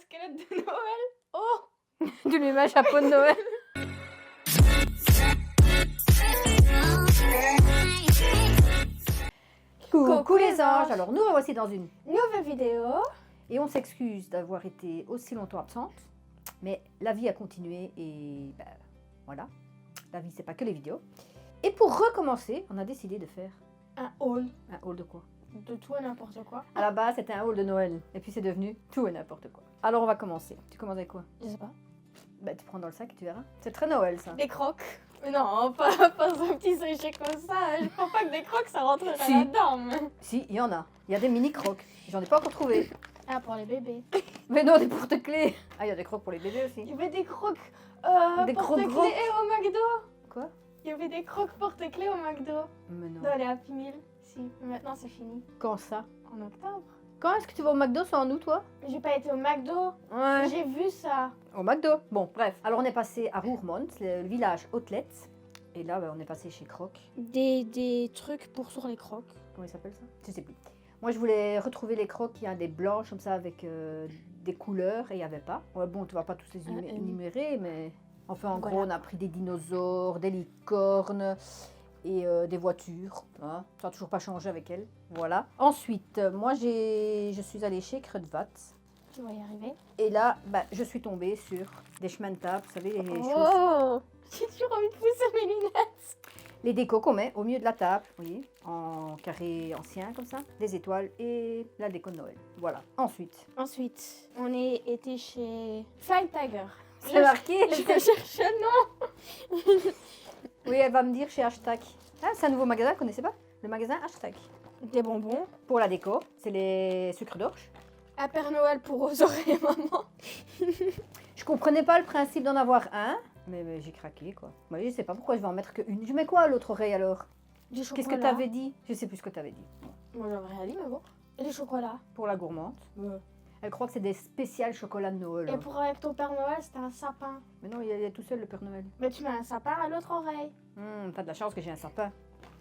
squelette de Noël. Oh, Tu lui mets un chapeau de Noël. Coucou les anges. Alors nous revoici dans une nouvelle vidéo. et on s'excuse d'avoir été aussi longtemps absente, mais la vie a continué et ben, voilà, la vie c'est pas que les vidéos. Et pour recommencer, on a décidé de faire Un haul un haul de quoi? de tout et n'importe quoi. À la base c'était un haul de Noël et puis c'est devenu tout et n'importe quoi. Alors on va commencer. Tu commences avec quoi? Je sais pas. Ben tu prends dans le sac et tu verras. C'est très Noël ça. Des crocs. Mais non, pas un petit sachet comme ça. Je crois pas que des crocs ça rentrerait Si. là-dedans. Mais... Si, il y en a. Il y a des mini crocs. J'en ai pas encore trouvé. Ah, pour les bébés. Mais non, des porte-clés. Ah, il y a des crocs pour les bébés aussi. Il y avait des crocs Des crocs porte-clés gros. au McDo. Quoi? Il y avait des crocs porte-clés au McDo. Mais non. Dans les Happy Meal. Si, mais maintenant c'est fini. Quand ça? En octobre. Quand est-ce que tu vas au McDo? C'est en août, toi? Mais j'ai pas été au McDo. Ouais. J'ai vu ça. Au McDo. Bon, bref. Alors, on est passé à Roermond, le village Outlet. Et là, on est passé chez Croc. Des trucs pour sur les crocs. Comment il s'appelle ça? Je sais plus. Moi, je voulais retrouver les crocs. Il y a des blanches comme ça avec des couleurs et il n'y avait pas. Ouais, bon, tu vas pas tous les énumérer, mais enfin, en gros, on a pris des dinosaures, des licornes et des voitures. Hein. Ça n'a toujours pas changé avec elles. Voilà. Ensuite, moi, je suis allée chez Kruidvat. Tu vas y arriver. Et là, bah, je suis tombée sur des chemins de table, vous savez, les choses. Oh, j'ai toujours envie de pousser mes lunettes. Les décos qu'on met au milieu de la table, vous voyez, en carré ancien comme ça, des étoiles et la déco de Noël. Voilà. Ensuite, Ensuite, on est été chez Flying Tiger. c'est marqué. Je vais chercher le nom. Oui, elle va me dire chez Hashtag. Ah, c'est un nouveau magasin, vous connaissez pas? Le magasin Hashtag. Des bonbons. Pour la déco, c'est les sucres d'orge. Un Père Noël pour aux oreilles, maman. Je comprenais pas le principe d'en avoir un, mais j'ai craqué quoi. Moi, je sais pas pourquoi je vais en mettre qu'une. Je mets quoi à l'autre oreille alors? Du chocolat. Qu'est-ce que t'avais dit? Je sais plus ce que t'avais dit. Moi, j'avais rien dit, mais bon. Et du chocolat. Pour la gourmande. Elle croit que c'est des spéciales chocolat de Noël. Et pour avec ton Père Noël, c'était un sapin. Mais non, il est tout seul le Père Noël. Mais tu mets un sapin à l'autre oreille. T'as de la chance que j'ai un sapin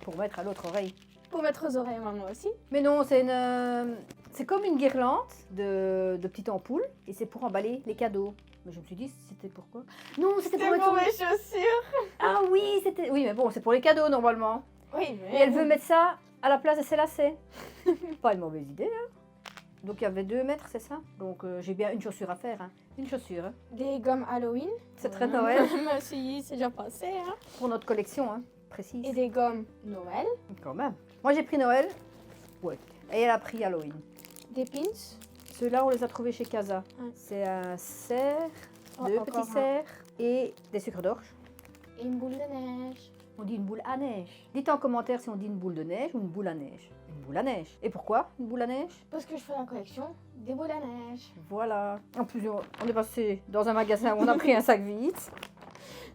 pour mettre à l'autre oreille. Pour mettre aux oreilles, maman aussi. Mais non, c'est comme une guirlande de petites ampoules et c'est pour emballer les cadeaux. Mais je me suis dit, c'était pourquoi? Non, c'était pour mettre pour sur- mes chaussures. Ah oui, c'était... Oui, mais bon, c'est pour les cadeaux normalement. Oui, mais... Et elle veut mettre ça à la place de ses lacets. Pas une mauvaise idée, hein. Donc il y avait 2 mètres, c'est ça? Donc j'ai bien une chaussure à faire, hein. Une chaussure, hein. Des gommes Halloween. C'est très Noël. Mais si, c'est déjà passé, hein. Pour notre collection, hein, précise. Et des gommes Noël. Quand même. Moi j'ai pris Noël. Ouais. Et elle a pris Halloween. Des pins. Ceux-là, on les a trouvés chez Casa. Ouais. C'est un cerf, Oh, 2 encore petits un. cerfs et des sucres d'orge. Et une boule de neige. On dit une boule à neige. Dites en commentaire si on dit une boule de neige ou une boule à neige. Une boule à neige. Et pourquoi une boule à neige? Parce que je fais la collection des boules à neige. Voilà. En plus, on est passé dans un magasin où on a pris un sac vide.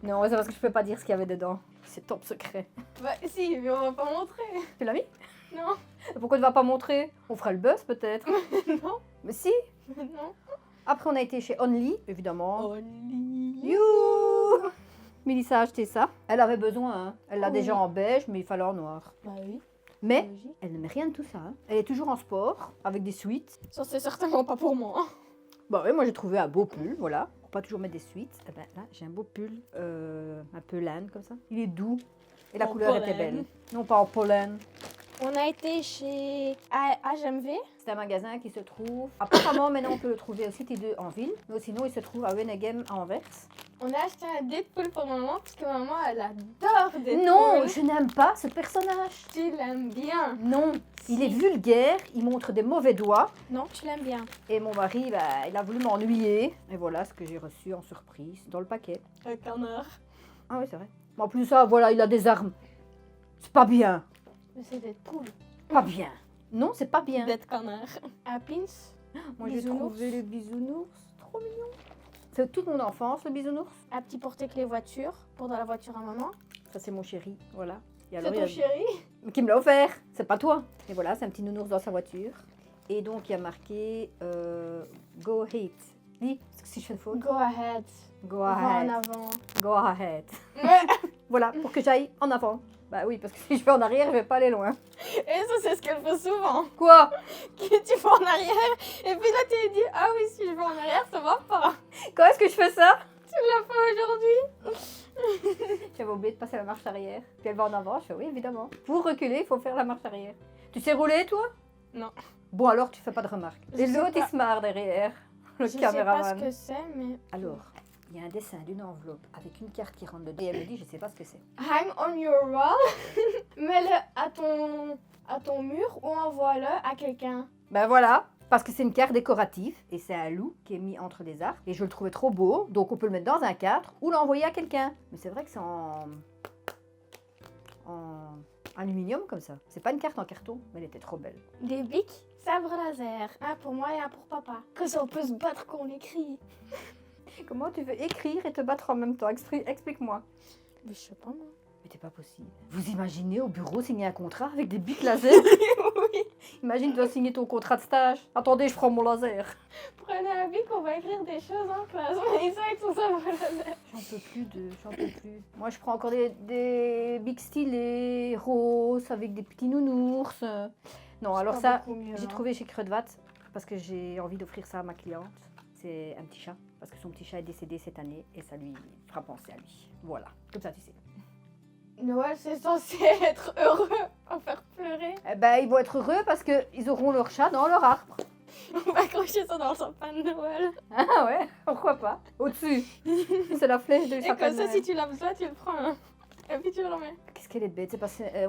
Non, c'est parce que je peux pas dire ce qu'il y avait dedans. C'est top secret. Bah si, mais on va pas montrer. Tu l'as mis? Non. Pourquoi tu vas pas montrer? On fera le buzz peut-être. Non. Mais si. Non. Après, on a été chez Only, évidemment. Oli. Youhou! Mélissa a acheté ça. Elle avait besoin, hein. Elle l'a Oui. déjà en beige, mais il fallait en noir. Bah oui. Mais Logique. elle ne met rien de tout ça. Hein. Elle est toujours en sport, avec des suites. Ça c'est certainement pas pour moi. Bah oui, moi j'ai trouvé un beau pull, voilà. Pour pas toujours mettre des suites. Eh ben, là, j'ai un beau pull, un peu laine comme ça. Il est doux. Et la En couleur était pollen. belle. Non, pas en pollen. On a été chez HMV. C'est un magasin qui se trouve... Apparemment, maintenant, on peut le trouver au City 2 en ville. Mais sinon, il se trouve à Wenegem à Anvers. On a acheté un Deadpool pour maman parce que maman elle adore Deadpool. Non, je n'aime pas ce personnage. Tu l'aimes bien. Non, il Si. est vulgaire, il montre des mauvais doigts. Non, tu l'aimes bien. Et mon mari, bah, il a voulu m'ennuyer. Et voilà ce que j'ai reçu en surprise dans le paquet. Un canard. Ah oui, c'est vrai. Mais en plus de ça, voilà, il a des armes. C'est pas bien. Mais c'est Deadpool. Pas bien. Non, c'est pas bien. Dead canard. Un pins. Moi, j'ai Bisounours. trouvé le bisounours. Trop mignon. C'est toute mon enfance, le bisounours. Un petit porte-clés voiture pour dans la voiture à maman. Ça, c'est mon chéri. Voilà. Et C'est il y ton a- chéri. Qui me l'a offert. C'est pas toi. Et voilà, c'est un petit nounours dans sa voiture. Et donc, il y a marqué Go ahead. Dis, parce que si je fais une faute. Go ahead. Go Va en ahead. avant. Go ahead. Ouais. Voilà, pour que j'aille en avant. Bah oui, parce que si je vais en arrière, je vais pas aller loin. Et ça, c'est ce qu'elle fait souvent. Quoi? Que tu vas en arrière, et puis là, tu lui dis, ah oui, si je vais en arrière, ça va pas. Quand est-ce que je fais ça? Tu l'as fait aujourd'hui. J'avais oublié de passer la marche arrière. Puis elle va en avant, je fais oui, évidemment. Pour reculer, il faut faire la marche arrière. Tu sais rouler, toi? Non. Bon, alors tu fais pas de remarques. Je Et sais l'autre, il pas. se marre derrière. Le Je sais pas ce caméraman. que c'est, mais... Alors, il y a un dessin d'une enveloppe avec une carte qui rentre dedans. Et elle me dit, je sais pas ce que c'est. Hang on your wall. Mets-le à ton mur ou envoie-le à quelqu'un. Ben voilà, parce que c'est une carte décorative et c'est un loup qui est mis entre des arbres. Et je le trouvais trop beau, donc on peut le mettre dans un cadre ou l'envoyer à quelqu'un. Mais c'est vrai que c'est en aluminium comme ça. C'est pas une carte en carton, mais elle était trop belle. Des bics, sabre laser. Un pour moi et un pour papa. Que ça, on peut se battre quand on écrit. Comment tu veux écrire et te battre en même temps? Explique-moi. Mais je sais pas, moi. Mais c'est pas possible. Vous imaginez au bureau signer un contrat avec des bics laser? Oui. Imagine, tu dois signer ton contrat de stage. Attendez, je prends mon laser. Prenez un bic, on va écrire des choses en classe. Mais ça avec son sabre laser. J'en peux plus. Moi, je prends encore des bics stylés, roses, avec des petits nounours. Non, alors Pas ça, beaucoup mieux, j'ai hein. trouvé chez Crudvat parce que j'ai envie d'offrir ça à ma cliente. C'est un petit chat, parce que son petit chat est décédé cette année et ça lui fera penser à lui. Voilà, comme ça tu sais. Noël, c'est censé être heureux, en faire pleurer. Eh ben, ils vont être heureux parce qu'ils auront leur chat dans leur arbre. On va accrocher ça dans le sapin de Noël. Ah ouais, pourquoi pas? Au-dessus. C'est la flèche du Et sapin comme de ça, Noël. si tu l'as besoin, tu le prends. Hein. Et puis tu le remets. Qu'est-ce qu'elle est bête,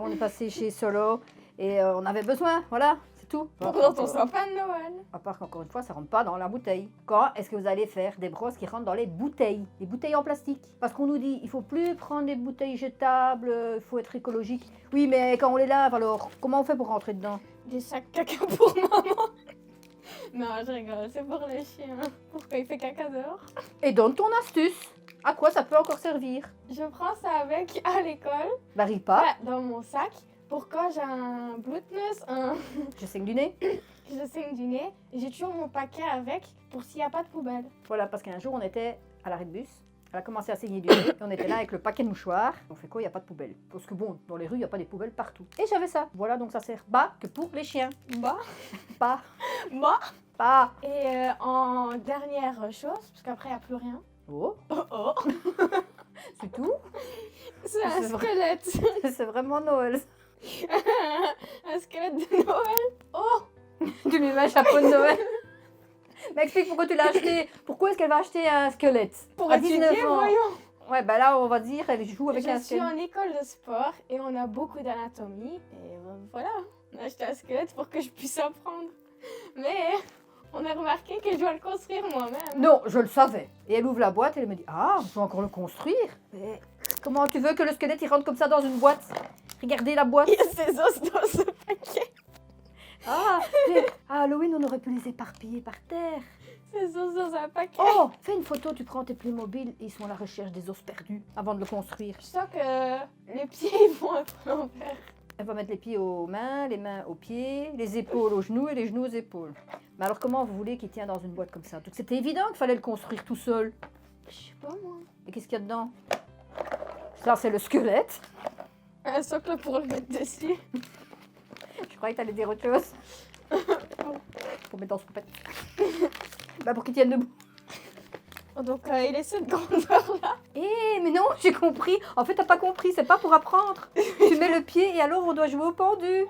on est passé chez Solo et on avait besoin, voilà, c'est tout. Pour dans ton sapin de Noël. À part qu'encore une fois, ça rentre pas dans la bouteille. Quand est-ce que vous allez faire des brosses qui rentrent dans les bouteilles en plastique? Parce qu'on nous dit, il faut plus prendre des bouteilles jetables, il faut être écologique. Oui, mais quand on les lave, alors, comment on fait pour rentrer dedans? Des sacs caca pour maman. Non, je rigole, c'est pour les chiens. Pourquoi il fait caca dehors? Et donne ton astuce. À quoi ça peut encore servir? Je prends ça avec à l'école, Varie pas, dans mon sac, pour quand j'ai un bloodness, je saigne du nez. je saigne du nez. J'ai toujours mon paquet avec pour s'il n'y a pas de poubelle. Voilà, parce qu'un jour, on était à l'arrêt de bus. Elle a commencé à saigner du nez et on était là avec le paquet de mouchoirs. On fait quoi? Il n'y a pas de poubelle. Parce que bon, dans les rues, il n'y a pas des poubelles partout. Et j'avais ça. Voilà, donc ça sert pas que pour les chiens. Bah, Pas. bah. Pas. Et en dernière chose, parce qu'après il n'y a plus rien. Oh, Oh oh. c'est tout. C'est un C'est vrai. squelette. C'est vraiment Noël. Un squelette de Noël. Oh. Tu lui mets un chapeau de Noël. Mais explique pourquoi tu l'as acheté. Pourquoi est-ce qu'elle va acheter un squelette? Pour À étudier, 19 ans. voyons. Ouais, bah là, on va dire, elle joue avec un Je suis squelette. en école de sport et on a beaucoup d'anatomie. Et voilà, on a acheté un squelette pour que je puisse apprendre. Mais on a remarqué que je dois le construire moi-même. Non, je le savais. Et elle ouvre la boîte et elle me dit, ah, je dois encore le construire. Mais comment tu veux que le squelette il rentre comme ça dans une boîte? Regardez la boîte. Il y a ses os dans ce paquet. Ah, à Halloween, on aurait pu les éparpiller par terre. Ses os dans un paquet. Oh, fais une photo, tu prends tes Playmobil et ils sont à la recherche des os perdus avant de le construire. Je sens que les pieds ils vont être à l'envers. Elle va mettre les pieds aux mains, les mains aux pieds, les épaules aux genoux et les genoux aux épaules. Mais alors comment vous voulez qu'il tienne dans une boîte comme ça? Donc c'était évident qu'il fallait le construire tout seul. Je sais pas moi. Et qu'est-ce qu'il y a dedans? Ça c'est le squelette. Un socle pour le mettre dessus. Je croyais que t'allais dire autre chose. Pour mettre dans ce coupette. Bah pour qu'il tienne debout. Donc il est cette grandeur là. Eh mais non, j'ai compris. En fait t'as pas compris, c'est pas pour apprendre. Tu mets le pied et alors on doit jouer au pendu.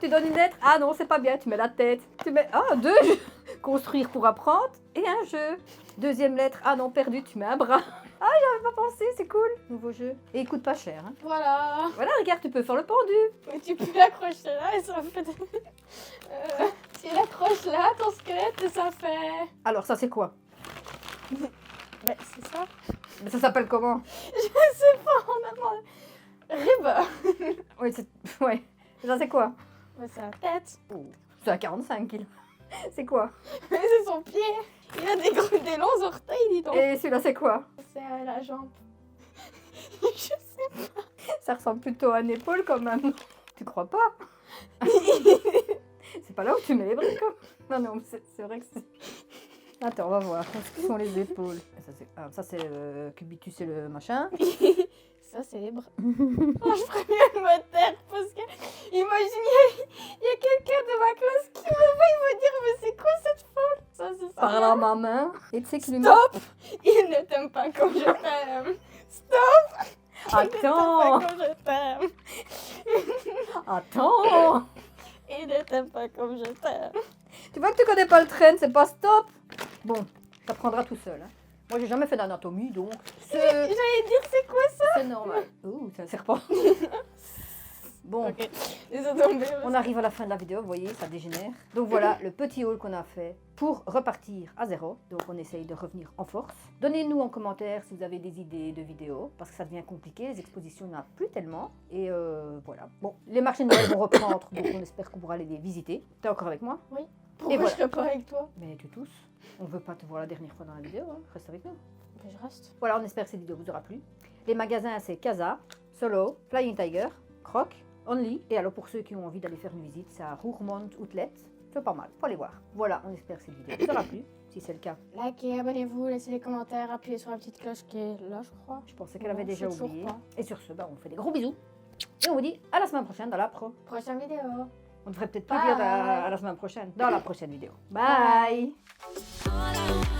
Tu donnes une lettre. Ah non, c'est pas bien, tu mets la tête. Tu mets deux jeux. Construire pour apprendre et un jeu. Deuxième lettre. Ah non, perdu, tu mets un bras. Ah, j'avais pas pensé, c'est cool. Nouveau jeu. Et il coûte pas cher. Hein. Voilà. Voilà, regarde, tu peux faire le pendu. Mais tu peux l'accrocher là et ça fait... tu l'accroches là, ton squelette, et ça fait... Alors ça c'est quoi? Ben c'est ça. Mais ça s'appelle comment? Je sais pas, on a demandé. Rib. Oui, ouais. Ça c'est quoi? Ben c'est la tête. C'est à 45 kilos. C'est quoi? Mais c'est son pied. Il a des longs orteils, dis donc. Et celui-là c'est quoi? C'est la jambe. Je sais pas. Ça ressemble plutôt à une épaule quand même. Tu crois pas? C'est pas là où tu mets les briques. Non, non, c'est vrai que c'est... Attends, on va voir. Ce sont les épaules. Ça c'est cubitus et le machin. Ça célèbre. Oh, je ferais mieux de me taire parce que, imagine, il y a quelqu'un de ma classe qui me voit, il va dire, mais c'est quoi cette folle? Ça, c'est ça. Parle à ma main. Et tu sais qu'il lui met... Stop! Il ne t'aime pas comme je t'aime. Stop! Il ne t'aime Attends. pas comme je t'aime. Attends. Il ne t'aime pas comme je t'aime. Tu vois que tu connais pas le train, c'est pas stop. Bon, ça prendra tout seul. Hein. Moi, j'ai jamais fait d'anatomie, donc J'allais dire, c'est quoi ça? c'est normal. Ouh, c'est un serpent. Bon, Ok, laisse tomber. on arrive à la fin de la vidéo, vous voyez, ça dégénère. Donc voilà, le petit haul qu'on a fait pour repartir à zéro. Donc on essaye de revenir en force. Donnez-nous en commentaire si vous avez des idées de vidéos, parce que ça devient compliqué, les expositions, il n'y en a plus tellement. Et voilà. Bon, les marchés de Noël vont reprendre, donc on espère qu'on pourra aller les visiter. T'es encore avec moi? Pourquoi voilà. je serais pas avec toi? Mais tu tous. On veut pas te voir la dernière fois dans la vidéo, hein. Reste avec nous. Ben, je reste. Voilà, on espère que cette vidéo vous aura plu. Les magasins, c'est Casa, Solo, Flying Tiger, Croc, Only. Et alors pour ceux qui ont envie d'aller faire une visite, c'est à Roermond Outlet. C'est pas mal, faut aller voir. Voilà, on espère que cette vidéo vous aura plu. Si c'est le cas, Likez, abonnez-vous, laissez des commentaires, appuyez sur la petite cloche qui est là, je crois. je pensais qu'elle Non, avait je déjà sais toujours oublié. pas. Et sur ce, on fait des gros bisous. Et on vous dit à la semaine prochaine dans la pro. Prochaine vidéo. On devrait peut-être plus Bye. dire à la semaine prochaine, dans la prochaine vidéo. Bye. Bye.